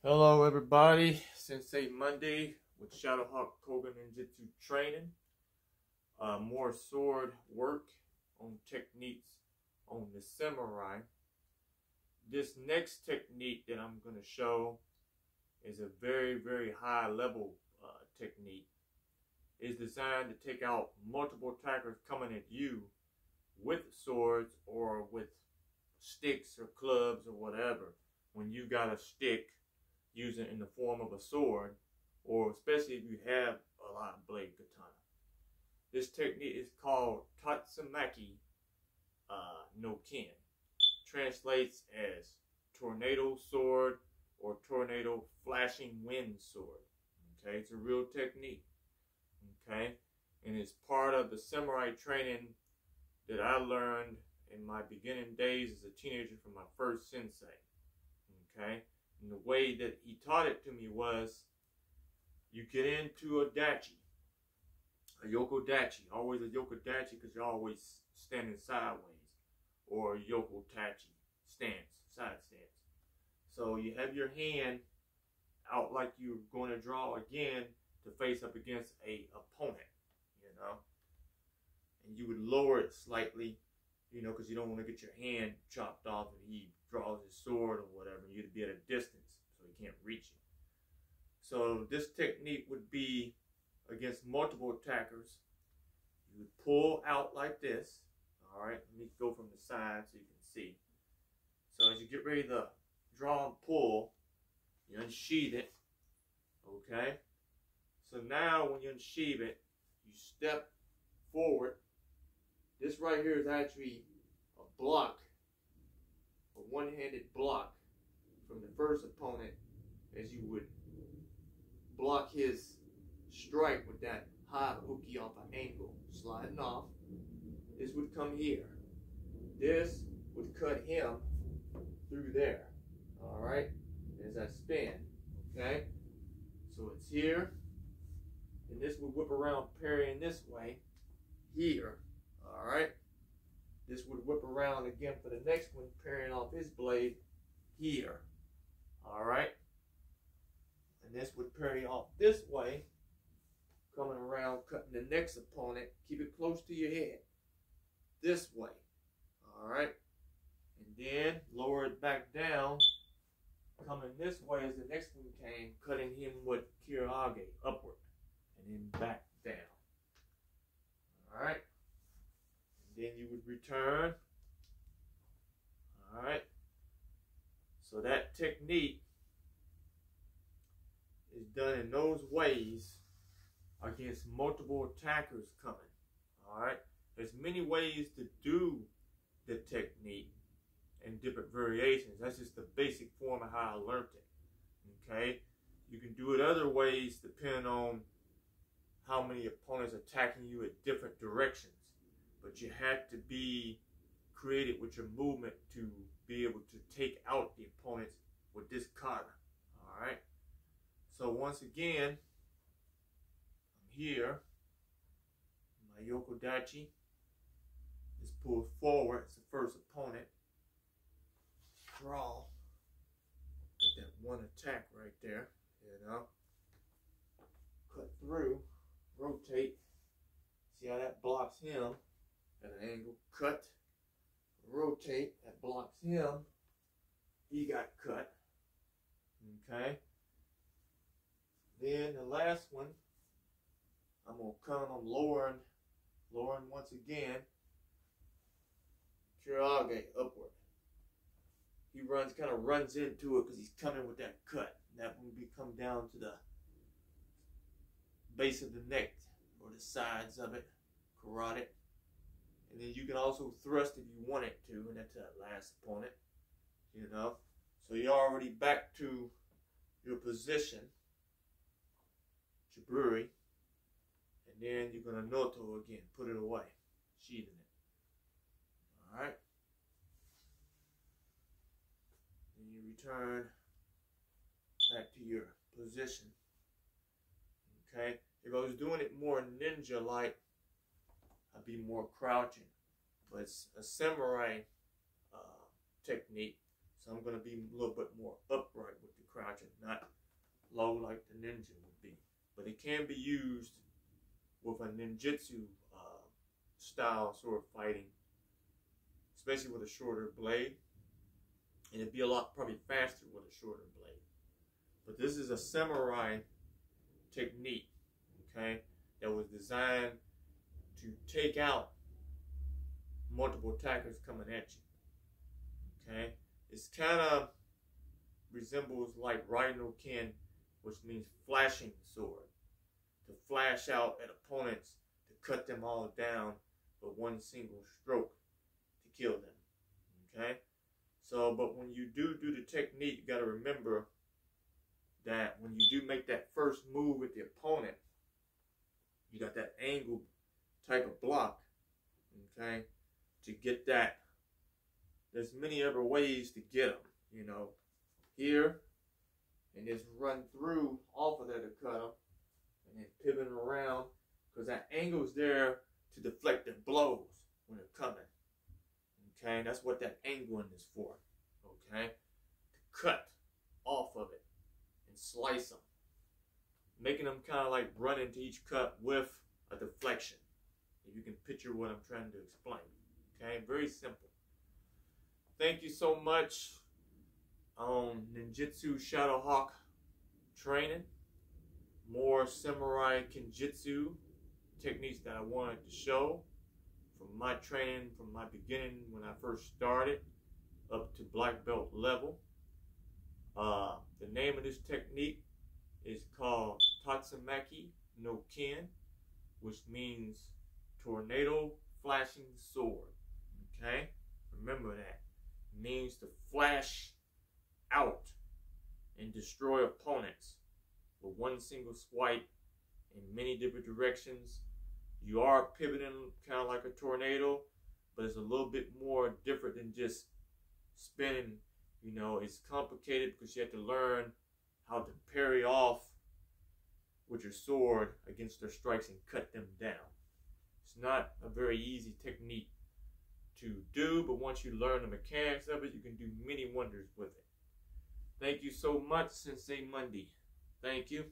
Hello everybody, Sensei Monday with Shadowhawk Koga Ninjutsu training. More sword work on techniques on the samurai. This next technique that I'm going to show is a very high level technique. It's designed to take out multiple attackers coming at you with swords or with sticks or clubs or whatever. When you got a stick, use it in the form of a sword, or especially if you have a lot of blade katana. This technique is called Tatsumaki no Ken. Translates as tornado sword or tornado flashing wind sword. Okay, it's a real technique. Okay, and it's part of the samurai training that I learned in my beginning days as a teenager from my first sensei. Okay. And the way that he taught it to me was, you get into a dachi, a yoko dachi, always a yoko dachi because you're always standing sideways, or a yoko tachi, stance, side stance. So you have your hand out like you're going to draw again to face up against a opponent, and you would lower it slightly, because you don't want to get your hand chopped off if he draws his sword or whatever. You'd be at a distance, so he can't reach it. So this technique would be against multiple attackers. You would pull out like this. All right, let me go from the side so you can see. So as you get ready to draw and pull, you unsheath it. Okay. So now when you unsheath it, you step forward. This right here is actually a block, a one-handed block from the first opponent, as you would block his strike with that high uki off an angle, sliding off. This would come here. This would cut him through there. All right, as I spin. Okay, so it's here, and this would whip around parrying this way here. All right, this would whip around again for the next one, parrying off his blade here. All right, and this would parry off this way, coming around, cutting the next opponent. Keep it close to your head this way. All right, and then lower it back down, coming this way as the next one came, cutting him with kirage upward and then back down. All right. Then you would return. All right. So that technique is done in those ways against multiple attackers coming. All right. There's many ways to do the technique and different variations. That's just the basic form of how I learned it. Okay. You can do it other ways depending on how many opponents attacking you at different directions. But you have to be creative with your movement to be able to take out the opponents with this kata. All right. So once again, I'm here. My yoko dachi is pulled forward. It's the first opponent. Draw. Got that one attack right there. Cut through. Rotate. See how that blocks him? At an angle, cut, rotate, that blocks him. He got cut. Okay. Then the last one, I'm lowering once again. Kirage upward. He kind of runs into it because he's coming with that cut. That will come down to the base of the neck or the sides of it, carotid. And then you can also thrust if you want it to, and that's that last opponent, So you're already back to your position, Jaburi, and then you're going to noto again, put it away, sheathing it. All right. Then you return back to your position. Okay. If I was doing it more ninja-like, I'd be more crouching, but it's a samurai technique, so I'm going to be a little bit more upright with the crouching, not low like the ninja would be. But it can be used with a ninjutsu style sword fighting, especially with a shorter blade. And it'd be a lot probably faster with a shorter blade. But this is a samurai technique, okay, that was designed to take out multiple attackers coming at you. Okay, it's kind of resembles like Ryu Ken, which means flashing the sword, to flash out at opponents, to cut them all down with one single stroke, to kill them. Okay, so but when you do the technique, you got to remember that when you do make that first move with the opponent, you got that angle type of block, okay, to get that. There's many other ways to get them, you know, here, and just run through off of there to cut them, and then pivot around, because that angle's there to deflect the blows when they're coming, okay, and that's what that angling is for, okay, to cut off of it and slice them, making them kind of like run into each cut with a deflection. If you can picture what I'm trying to explain. Okay, very simple. Thank you so much on Ninjutsu Shadowhawk training. More samurai kenjutsu techniques that I wanted to show from my training, from my beginning when I first started up to black belt level. The name of this technique is called Tatsumaki no Ken, which means tornado flashing sword. Okay? Remember that. It means to flash out and destroy opponents with one single swipe in many different directions. You are pivoting kind of like a tornado, but it's a little bit more different than just spinning. You know, it's complicated because you have to learn how to parry off with your sword against their strikes and cut them down. It's not a very easy technique to do, but once you learn the mechanics of it, you can do many wonders with it. Thank you so much, Sensei Monday. Thank you.